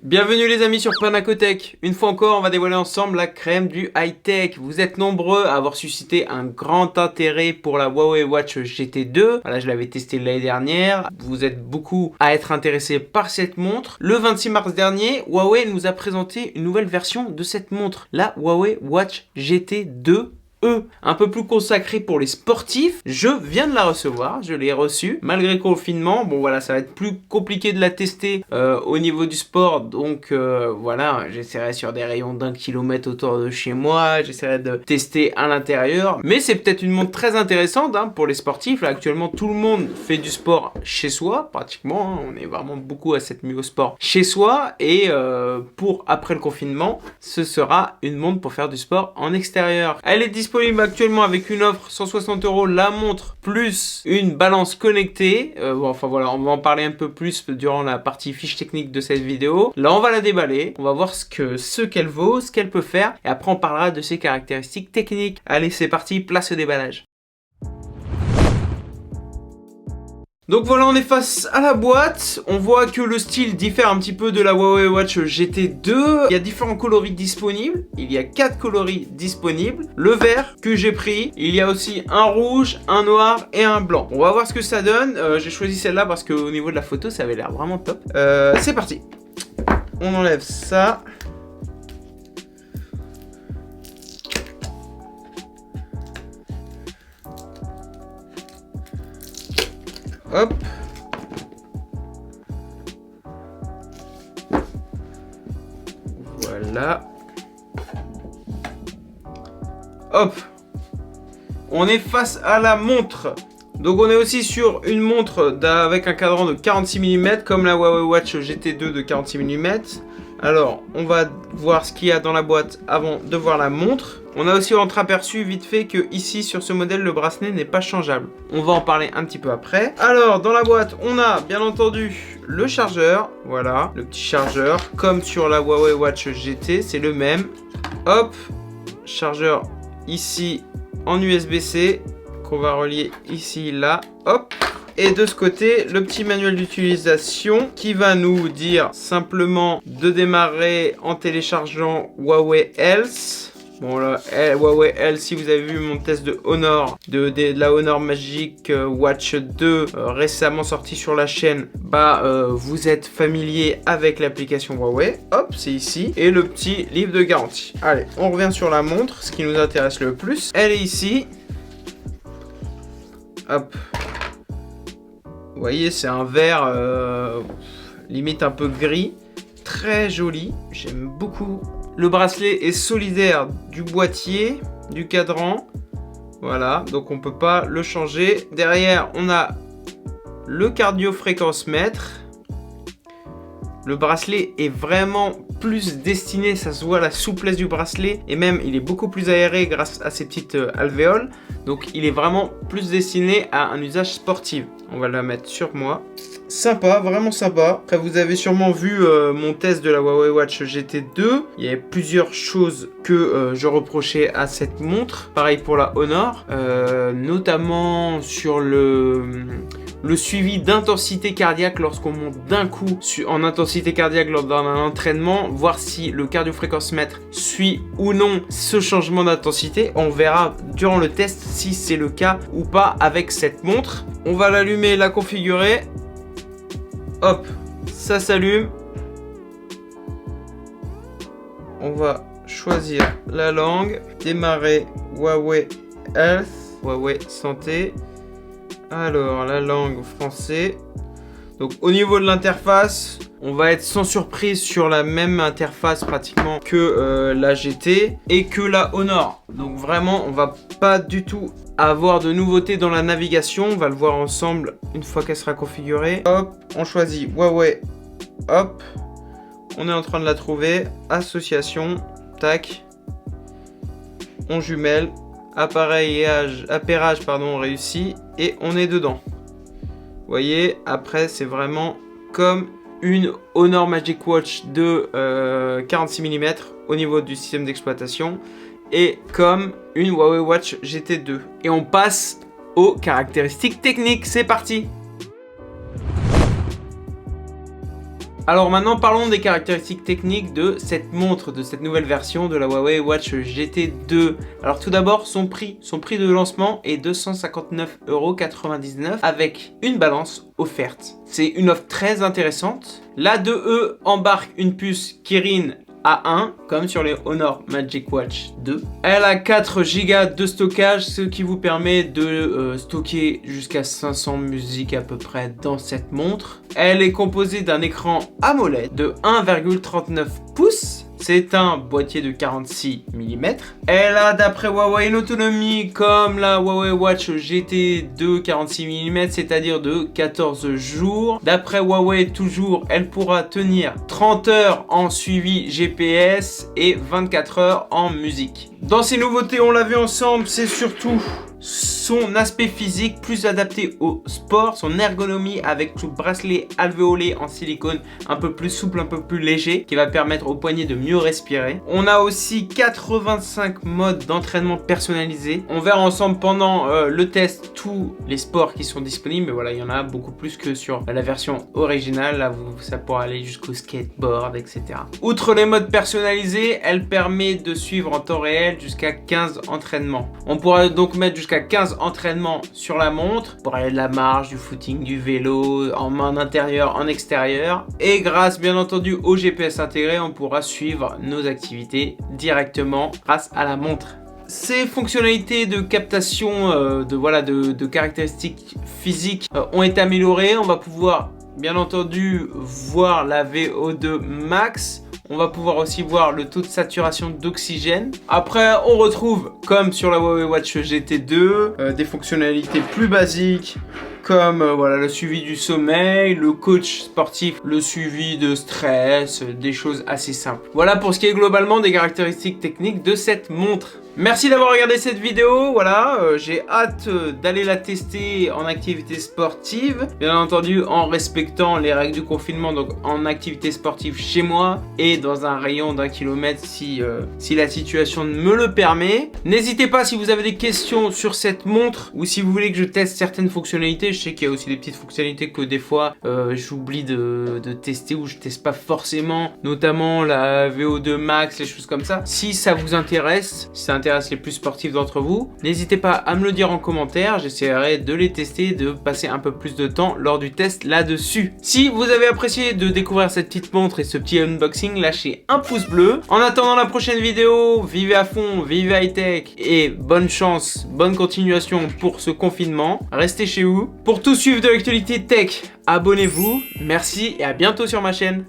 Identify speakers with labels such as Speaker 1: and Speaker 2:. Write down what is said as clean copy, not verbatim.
Speaker 1: Bienvenue les amis sur Panacotech. Une fois encore, on va dévoiler ensemble la crème du high-tech. Vous êtes nombreux à avoir suscité un grand intérêt pour la Huawei Watch GT2. Voilà, je l'avais testé l'année dernière. Vous êtes beaucoup à être intéressés par cette montre. Le 26 mars dernier, Huawei nous a présenté une nouvelle version de cette montre, la Huawei Watch GT2. Un peu plus consacré pour les sportifs. Je viens de la recevoir, je l'ai reçue malgré le confinement. Bon voilà, ça va être plus compliqué de la tester au niveau du sport, donc voilà, j'essaierai sur des rayons d'1 kilomètre autour de chez moi, j'essaierai de tester à l'intérieur, mais c'est peut-être une montre très intéressante pour les sportifs. Là actuellement tout le monde fait du sport chez soi pratiquement, on est vraiment beaucoup à s'être mis au sport chez soi, et pour après le confinement ce sera une montre pour faire du sport en extérieur. Elle est disponible actuellement avec une offre 160 €, la montre plus une balance connectée. Enfin voilà, on va en parler un peu plus durant la partie fiche technique de cette vidéo. Là on va la déballer, on va voir ce qu'elle vaut, ce qu'elle peut faire, et après on parlera de ses caractéristiques techniques. Allez c'est parti, place au déballage. Donc voilà, on est face à la boîte, on voit que le style diffère un petit peu de la Huawei Watch GT2. Il y a différents coloris disponibles, il y a 4 coloris disponibles. Le vert que j'ai pris, il y a aussi un rouge, un noir et un blanc. On va voir ce que ça donne, j'ai choisi celle-là parce qu'au niveau de la photo ça avait l'air vraiment top. C'est parti, on enlève ça. Hop. Voilà. Hop. On est face à la montre. Donc on est aussi sur une montre avec un cadran de 46 mm comme la Huawei Watch GT2 de 46 mm. Alors, on va voir ce qu'il y a dans la boîte avant de voir la montre. On a aussi entreaperçu vite fait que ici sur ce modèle le bracelet n'est pas changeable. On va en parler un petit peu après. Alors dans la boîte on a bien entendu le chargeur. Voilà, le petit chargeur comme sur la Huawei Watch GT, c'est le même. Hop, chargeur ici en USB-C qu'on va relier ici là. Hop. Et de ce côté, le petit manuel d'utilisation qui va nous dire simplement de démarrer en téléchargeant Huawei Health. Bon là, Huawei Health, si vous avez vu mon test de Honor, de la Honor Magic Watch 2 récemment sorti sur la chaîne, vous êtes familier avec l'application Huawei. Hop, c'est ici. Et le petit livre de garantie. Allez, on revient sur la montre, ce qui nous intéresse le plus. Elle est ici. Hop. Vous voyez, c'est un vert limite un peu gris, très joli, j'aime beaucoup. Le bracelet est solidaire du boîtier, du cadran, voilà, donc on peut pas le changer. Derrière, on a le cardio-fréquence-mètre. Le bracelet est vraiment plus destiné, ça se voit la souplesse du bracelet, et même il est beaucoup plus aéré grâce à ces petites alvéoles. Donc il est vraiment plus destiné à un usage sportif. On va la mettre sur moi. Sympa, vraiment sympa. Après vous avez sûrement vu mon test de la Huawei Watch GT2. Il y avait plusieurs choses que je reprochais à cette montre. Pareil pour la Honor, notamment sur le suivi d'intensité cardiaque lorsqu'on monte d'un coup en intensité cardiaque lors d'un entraînement, voir si le cardio-fréquence-mètre suit ou non ce changement d'intensité. On verra durant le test si c'est le cas ou pas avec cette montre. On va l'allumer, la configurer. Hop, ça s'allume. On va choisir la langue, démarrer Huawei Health, Huawei Santé. Alors, la langue français. Donc, au niveau de l'interface, on va être sans surprise sur la même interface pratiquement que la GT et que la Honor. Donc, vraiment, on va pas du tout avoir de nouveautés dans la navigation. On va le voir ensemble une fois qu'elle sera configurée. Hop, on choisit Huawei. Hop, on est en train de la trouver. Association, tac. On jumelle. Appairage réussi, et on est dedans. Vous voyez, après c'est vraiment comme une Honor Magic Watch de 46 mm au niveau du système d'exploitation, et comme une Huawei Watch GT2. Et on passe aux caractéristiques techniques, c'est parti. Alors maintenant parlons des caractéristiques techniques de cette montre, de cette nouvelle version de la Huawei Watch GT 2. Alors tout d'abord son prix de lancement est 259,99 € avec une balance offerte. C'est une offre très intéressante. La 2E embarque une puce Kirin A1 comme sur les Honor Magic Watch 2. Elle a 4 Go de stockage, ce qui vous permet de stocker jusqu'à 500 musiques à peu près dans cette montre. Elle est composée d'un écran AMOLED de 1,39 pouces. C'est un boîtier de 46 mm. Elle a d'après Huawei une autonomie comme la Huawei Watch GT 2 46 mm, c'est-à-dire de 14 jours. D'après Huawei toujours, elle pourra tenir 30 heures en suivi GPS et 24 heures en musique. Dans ces nouveautés, on l'a vu ensemble, c'est surtout son aspect physique plus adapté au sport, son ergonomie avec le bracelet alvéolé en silicone un peu plus souple, un peu plus léger, qui va permettre aux poignets de mieux respirer. On a aussi 85 modes d'entraînement personnalisés. On verra ensemble pendant le test tous les sports qui sont disponibles, mais voilà, il y en a beaucoup plus que sur la version originale. Là, ça pourra aller jusqu'au skateboard, etc. Outre les modes personnalisés, elle permet de suivre en temps réel jusqu'à 15 entraînements. On pourra donc mettre jusqu'à 15 entraînements sur la montre pour aller de la marche, du footing, du vélo, en intérieur, en extérieur. Et grâce bien entendu au GPS intégré, on pourra suivre nos activités directement grâce à la montre. Ces fonctionnalités de captation de caractéristiques physiques ont été améliorées. On va pouvoir bien entendu voir la VO2 max. On va pouvoir aussi voir le taux de saturation d'oxygène. Après, on retrouve, comme sur la Huawei Watch GT 2, des fonctionnalités plus basiques, comme le suivi du sommeil, le coach sportif, le suivi de stress, des choses assez simples. Voilà pour ce qui est globalement des caractéristiques techniques de cette montre. Merci d'avoir regardé cette vidéo, j'ai hâte d'aller la tester en activité sportive, bien entendu en respectant les règles du confinement, donc en activité sportive chez moi et dans un rayon d'1 kilomètre si la situation me le permet. N'hésitez pas si vous avez des questions sur cette montre ou si vous voulez que je teste certaines fonctionnalités. Je sais qu'il y a aussi des petites fonctionnalités que des fois j'oublie de tester ou je teste pas forcément, notamment la VO2 max, les choses comme ça. Si ça vous intéresse, si ça intéresse les plus sportifs d'entre vous, n'hésitez pas à me le dire en commentaire, j'essaierai de les tester, de passer un peu plus de temps lors du test là-dessus. Si vous avez apprécié de découvrir cette petite montre et ce petit unboxing, lâchez un pouce bleu. En attendant la prochaine vidéo, vivez à fond, vivez high-tech et bonne chance, bonne continuation pour ce confinement. Restez chez vous. Pour tout suivre de l'actualité tech, abonnez-vous. Merci et à bientôt sur ma chaîne.